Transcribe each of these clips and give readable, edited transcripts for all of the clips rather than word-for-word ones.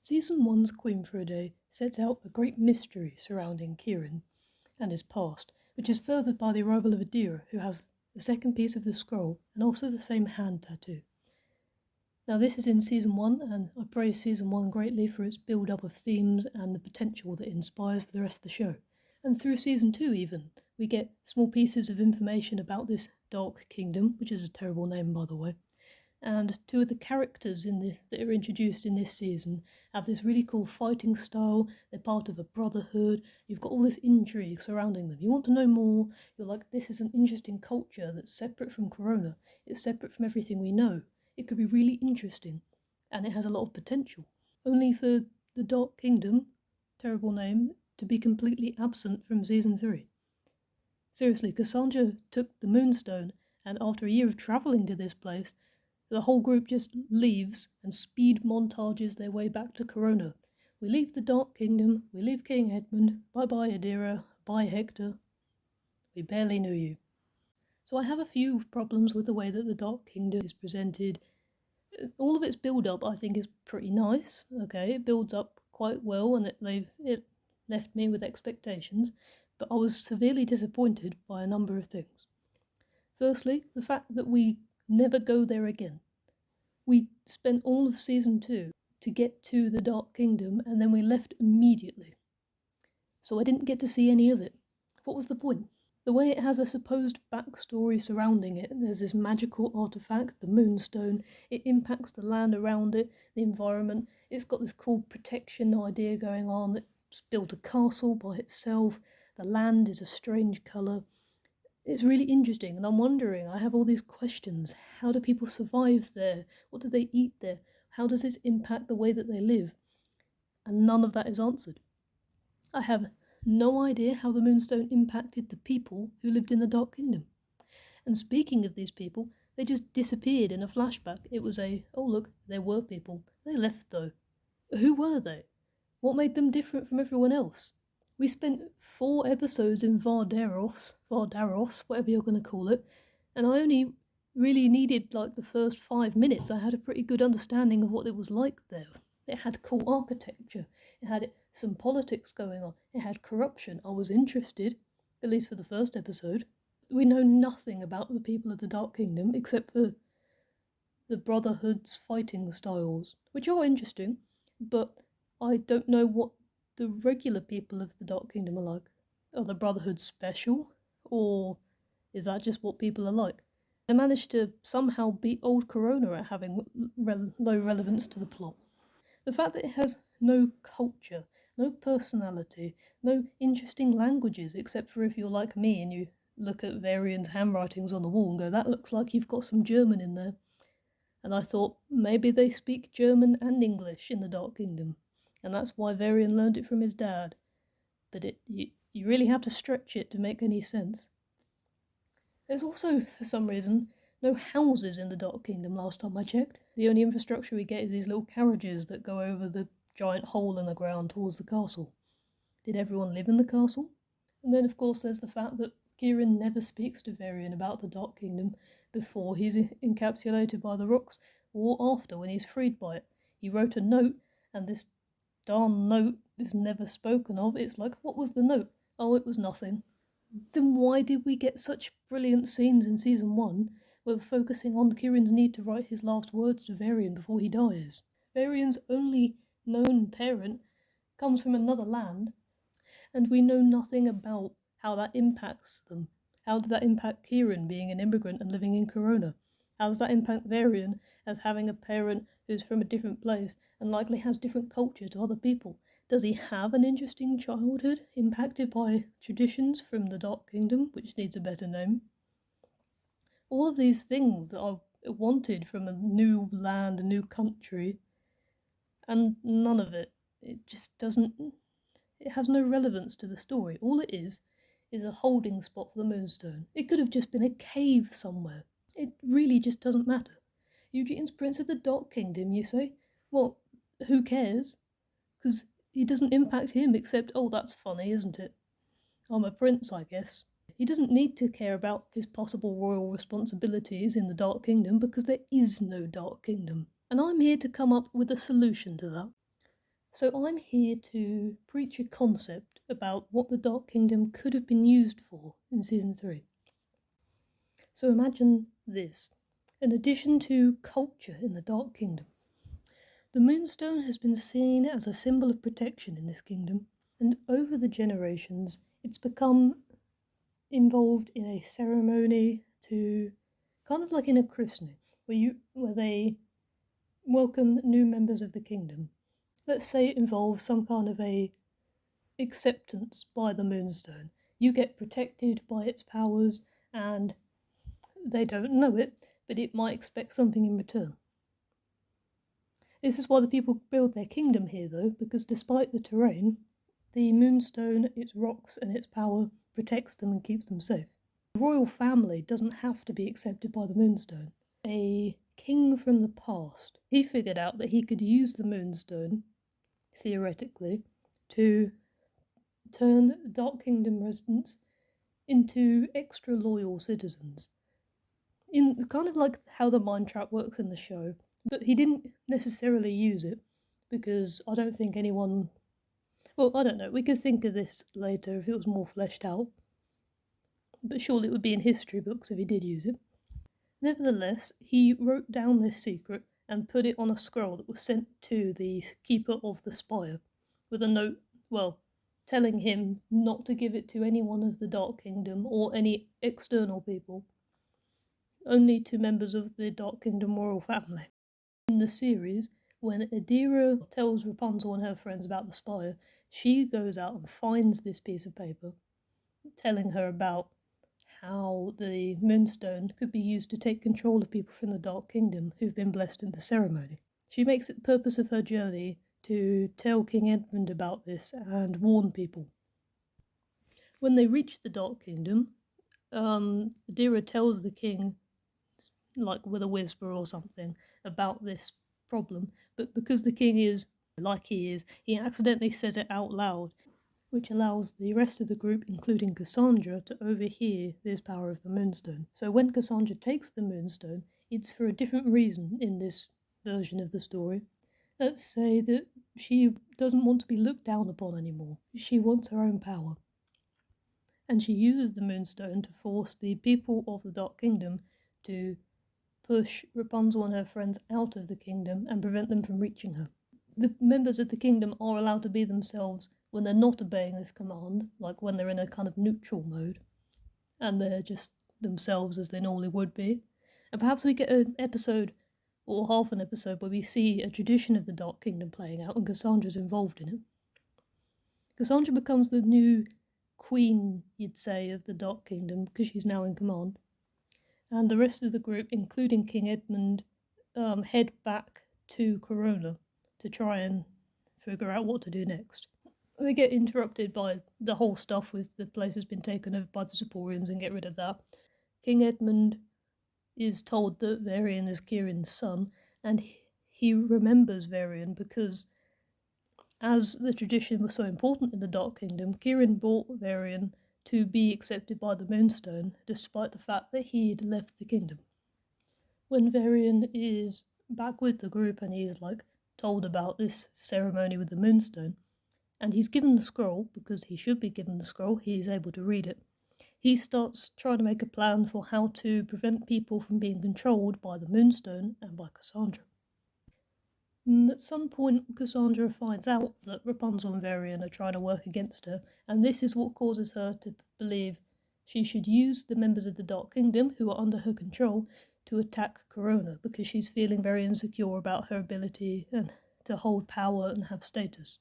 Season 1's Queen for a Day sets out a great mystery surrounding Kieran and his past, which is furthered by the arrival of Adira, who has the second piece of the scroll and also the same hand tattoo. Now this is in Season 1, and I praise Season 1 greatly for its build-up of themes and the potential that it inspires for the rest of the show. And through Season 2 even, we get small pieces of information about this Dark Kingdom, which is a terrible name by the way. And two of the characters in this that are introduced in this season have this really cool fighting style. They're part of a brotherhood. You've got all this intrigue surrounding them. You want to know more. You're like, this is an interesting culture that's separate from Corona. It's separate from everything we know. It could be really interesting, and it has a lot of potential. Only for the Dark Kingdom, terrible name, to be completely absent from Season 3. Seriously, Cassandra took the Moonstone, and after a year of travelling to this place, the whole group just leaves and speed montages their way back to Corona. We leave the Dark Kingdom, we leave King Edmund, bye-bye Adira, bye Hector. We barely knew you. So I have a few problems with the way that the Dark Kingdom is presented. All of its build-up I think is pretty nice, okay, it builds up quite well and it left me with expectations, but I was severely disappointed by a number of things. Firstly, the fact that we never go there again. We spent all of Season 2 to get to the Dark Kingdom and then we left immediately. So I didn't get to see any of it. What was the point? The way it has a supposed backstory surrounding it, there's this magical artifact, the Moonstone, it impacts the land around it, the environment, it's got this cool protection idea going on, it's built a castle by itself, the land is a strange colour. It's really interesting, and I'm wondering, I have all these questions. How do people survive there? What do they eat there? How does this impact the way that they live? And none of that is answered. I have no idea how the Moonstone impacted the people who lived in the Dark Kingdom. And speaking of these people, they just disappeared in a flashback. It was oh look, there were people. They left though. Who were they? What made them different from everyone else? We spent 4 episodes in Vardaros, whatever you're going to call it, and I only really needed like the first 5 minutes. I had a pretty good understanding of what it was like there. It had cool architecture, it had some politics going on, it had corruption. I was interested, at least for the first episode. We know nothing about the people of the Dark Kingdom except for the Brotherhood's fighting styles, which are interesting, but I don't know what the regular people of the Dark Kingdom are like. Are the Brotherhood special? Or is that just what people are like? They managed to somehow beat old Corona at having low relevance to the plot. The fact that it has no culture, no personality, no interesting languages, except for if you're like me and you look at Varian's handwritings on the wall and go, that looks like you've got some German in there. And I thought, maybe they speak German and English in the Dark Kingdom, and that's why Varian learned it from his dad. But you really have to stretch it to make any sense. There's also, for some reason, no houses in the Dark Kingdom last time I checked. The only infrastructure we get is these little carriages that go over the giant hole in the ground towards the castle. Did everyone live in the castle? And then of course there's the fact that Kieran never speaks to Varian about the Dark Kingdom before he's encapsulated by the rocks, or after when he's freed by it. He wrote a note, and this darn note is never spoken of. It's like, what was the note? Oh, it was nothing. Then why did we get such brilliant scenes in Season 1 where we're focusing on Kieran's need to write his last words to Varian before he dies? Varian's only known parent comes from another land, and we know nothing about how that impacts them. How did that impact Kieran being an immigrant and living in Corona? How does that impact Varian as having a parent who's from a different place and likely has different culture to other people? Does he have an interesting childhood impacted by traditions from the Dark Kingdom, which needs a better name? All of these things that I wanted from a new land, a new country, and none of it. It just doesn't... It has no relevance to the story. All it is a holding spot for the Moonstone. It could have just been a cave somewhere. It really just doesn't matter. Eugene's Prince of the Dark Kingdom, you say? Well, who cares? Because it doesn't impact him except, oh, that's funny, isn't it? I'm a prince, I guess. He doesn't need to care about his possible royal responsibilities in the Dark Kingdom because there is no Dark Kingdom. And I'm here to come up with a solution to that. So I'm here to preach a concept about what the Dark Kingdom could have been used for in Season 3. So imagine this. In addition to culture in the Dark Kingdom, the Moonstone has been seen as a symbol of protection in this kingdom, and over the generations it's become involved in a ceremony to kind of like in a christening, where they welcome new members of the kingdom. Let's say it involves some kind of a acceptance by the Moonstone. You get protected by its powers, and they don't know it, but it might expect something in return. This is why the people build their kingdom here, though, because despite the terrain, the Moonstone, its rocks and its power protects them and keeps them safe. The royal family doesn't have to be accepted by the Moonstone. A king from the past, he figured out that he could use the Moonstone, theoretically, to turn Dark Kingdom residents into extra loyal citizens. In kind of like how the mind trap works in the show, but he didn't necessarily use it because I don't think anyone. Well, I don't know. We could think of this later if it was more fleshed out, but surely it would be in history books if he did use it. Nevertheless, he wrote down this secret and put it on a scroll that was sent to the keeper of the spire, with a note, well, telling him not to give it to anyone of the Dark Kingdom or any external people, only to members of the Dark Kingdom royal family. In the series, when Adira tells Rapunzel and her friends about the spire, she goes out and finds this piece of paper, telling her about how the Moonstone could be used to take control of people from the Dark Kingdom who've been blessed in the ceremony. She makes it the purpose of her journey to tell King Edmund about this and warn people. When they reach the Dark Kingdom, Adira tells the king, like with a whisper or something, about this problem, but because the king is like he is, he accidentally says it out loud, which allows the rest of the group, including Cassandra, to overhear this power of the Moonstone. So when Cassandra takes the Moonstone, it's for a different reason in this version of the story. Let's say that she doesn't want to be looked down upon anymore. She wants her own power. And she uses the Moonstone to force the people of the Dark Kingdom to push Rapunzel and her friends out of the kingdom and prevent them from reaching her. The members of the kingdom are allowed to be themselves when they're not obeying this command, like when they're in a kind of neutral mode, and they're just themselves as they normally would be. And perhaps we get an episode, or half an episode, where we see a tradition of the Dark Kingdom playing out and Cassandra's involved in it. Cassandra becomes the new queen, you'd say, of the Dark Kingdom, because she's now in command. And the rest of the group, including King Edmund, head back to Corona to try and figure out what to do next. They get interrupted by the whole stuff with the place has been taken over by the Sapporians and get rid of that. King Edmund is told that Varian is Kieran's son, and he remembers Varian because, as the tradition was so important in the Dark Kingdom, Kieran brought Varian to be accepted by the Moonstone, despite the fact that he'd left the kingdom. When Varian is back with the group and he's told about this ceremony with the Moonstone, and he's given the scroll, because he should be given the scroll, he's able to read it. He starts trying to make a plan for how to prevent people from being controlled by the Moonstone and by Cassandra. And at some point, Cassandra finds out that Rapunzel and Varian are trying to work against her, and this is what causes her to believe she should use the members of the Dark Kingdom, who are under her control, to attack Corona, because she's feeling very insecure about her ability and to hold power and have status.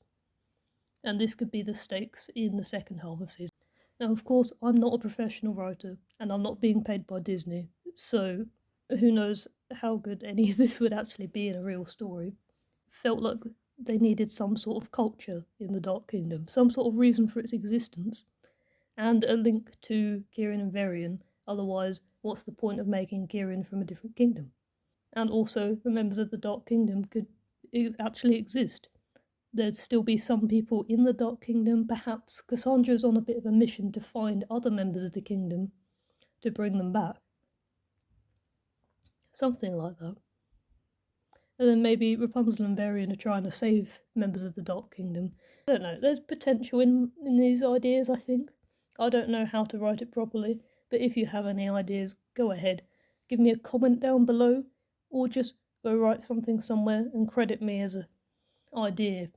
And this could be the stakes in the second half of season. Now, of course, I'm not a professional writer, and I'm not being paid by Disney, so who knows how good any of this would actually be in a real story. Felt like they needed some sort of culture in the Dark Kingdom, some sort of reason for its existence, and a link to Kieran and Varian. Otherwise, what's the point of making Kieran from a different kingdom? And also, the members of the Dark Kingdom could actually exist. There'd still be some people in the Dark Kingdom. Perhaps Cassandra's on a bit of a mission to find other members of the kingdom to bring them back. Something like that. And then maybe Rapunzel and Varian are trying to save members of the Dark Kingdom. I don't know, there's potential in these ideas, I think. I don't know how to write it properly, but if you have any ideas, go ahead. Give me a comment down below, or just go write something somewhere and credit me as an idea.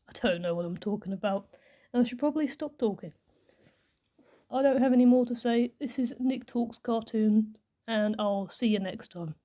I don't know what I'm talking about, and I should probably stop talking. I don't have any more to say. This is Nick Talks Cartoon, and I'll see you next time.